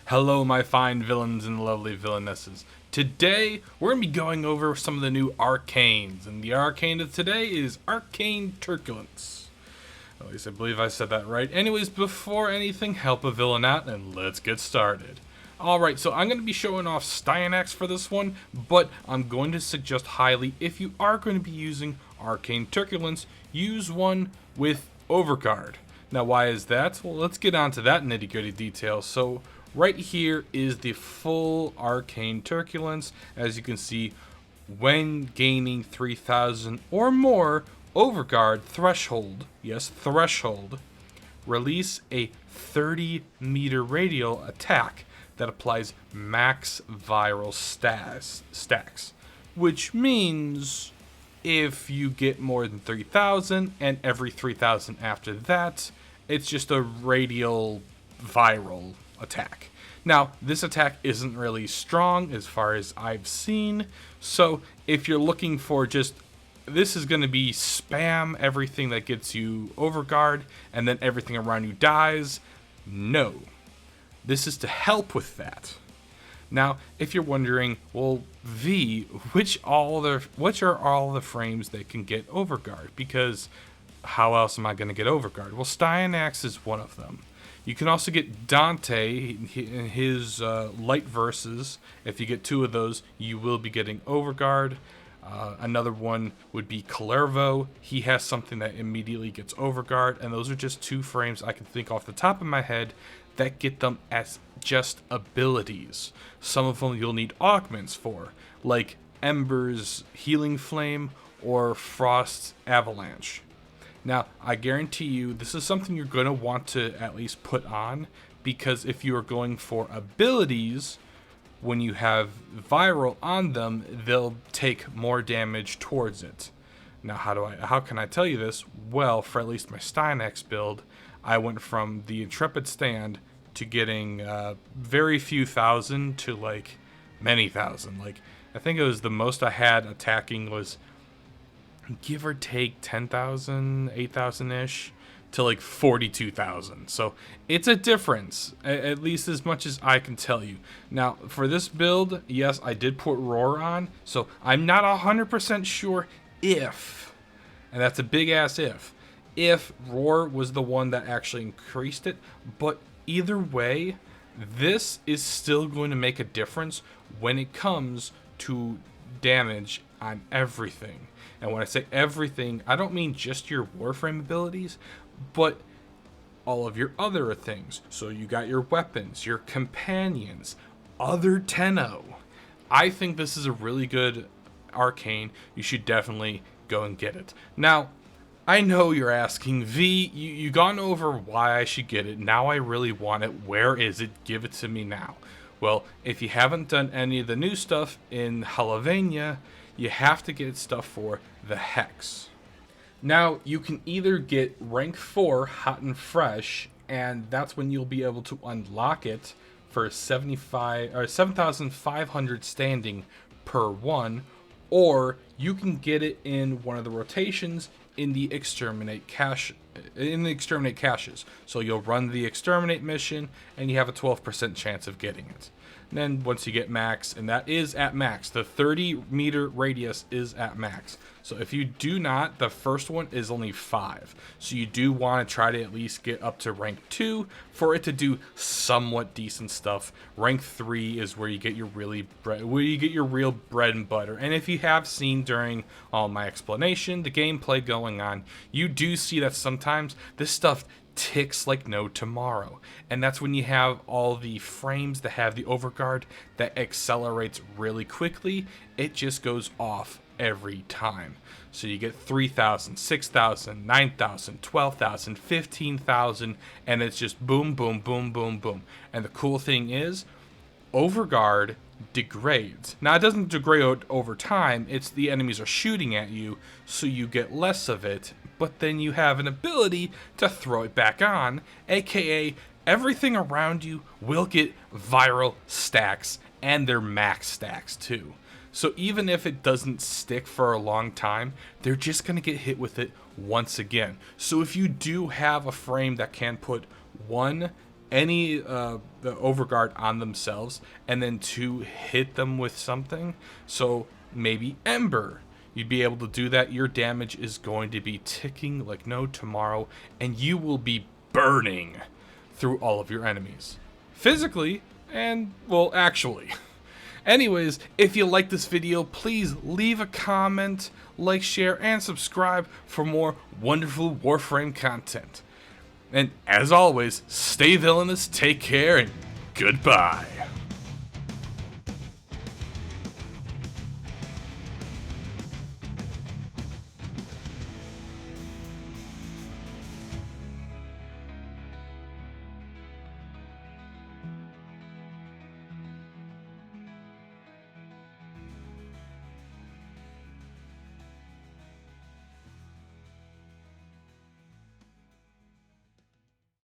Hello, my fine villains and lovely villainesses. Today, we're going to be going over some of the new arcanes, and the arcane of today is Arcane Truculence. At least I believe I said that right. Anyways, before anything, help a villain out, and let's get started. Alright, so I'm going to be showing off Styanax for this one, but I'm going to suggest highly, if you are going to be using Arcane Truculence, use one with Overguard. Now, why is that? Well, let's get on to that nitty-gritty detail. So, right here is the full Arcane Truculence. As you can see, when gaining 3,000 or more Overguard threshold, yes, threshold, release a 30-meter radial attack that applies max viral stacks, which means if you get more than 3,000 and every 3,000 after that, it's just a radial viral attack. Now, this attack isn't really strong as far as I've seen, so if you're looking for just, this is going to be spam everything that gets you Overguard and then everything around you dies, no. This is to help with that. Now, if you're wondering, well, which are all the frames that can get Overguard? Because how else am I going to get Overguard? Well, Styanax is one of them. You can also get Dante in his light verses. If you get 2 of those, you will be getting Overguard. Another one would be Calervo. He has something that immediately gets Overguard, and those are just 2 frames I can think off the top of my head that get them as just abilities. Some of them you'll need augments for, like Ember's Healing Flame or Frost's Avalanche. Now, I guarantee you this is something you're going to want to at least put on, because if you are going for abilities, when you have viral on them, they'll take more damage towards it. Now, how can I tell you this? Well, for at least my Styanax build, I went from the Intrepid stand to getting very few thousand to like many thousand. Like, I think it was the most I had attacking was give or take 10,000, 8,000-ish to like 42,000. So it's a difference, at least as much as I can tell you. Now, for this build, yes, I did put Roar on, so I'm not 100% sure if, and that's a big-ass if Roar was the one that actually increased it, but either way, this is still going to make a difference when it comes to damage on everything. And when I say everything, I don't mean just your warframe abilities, but all of your other things. So you got your weapons, your companions, other Tenno. I think this is a really good arcane. You should definitely go and get it. Now, I know you're asking, you've gone over why I should get it. Now I really want it. Where is it? Give it to me now. Well, if you haven't done any of the new stuff in Halavania, you have to get stuff for the Hex. Now, you can either get rank 4 hot and fresh, and that's when you'll be able to unlock it for 7,500 standing per one, or you can get it in one of the rotations in the exterminate caches. So you'll run the exterminate mission and you have a 12% chance of getting it. And then once you get max, and that is at max, the 30-meter radius is at max. So if you do not, the first one is only 5. So you do want to try to at least get up to rank 2 for it to do somewhat decent stuff. Rank 3 is where you get your real bread and butter. And if you have seen during all my explanation, the gameplay going on, you do see that sometimes this stuff ticks like no tomorrow, and that's when you have all the frames that have the Overguard that accelerates really quickly. It just goes off every time. So you get 3,000, 6,000, 9,000, 12,000, 15,000, and it's just boom, boom, boom, boom, boom. And the cool thing is, Overguard degrades. Now, it doesn't degrade over time, it's the enemies are shooting at you, so you get less of it, but then you have an ability to throw it back on, aka everything around you will get viral stacks, and they're max stacks too. So even if it doesn't stick for a long time, they're just going to get hit with it once again. So if you do have a frame that can put one, any the overguard on themselves, and then two, hit them with something. So maybe Ember. You'd be able to do that. Your damage is going to be ticking like no tomorrow, and you will be burning through all of your enemies. Physically, and, well, actually. Anyways, if you like this video, please leave a comment, like, share, and subscribe for more wonderful Warframe content. And as always, stay villainous, take care, and goodbye.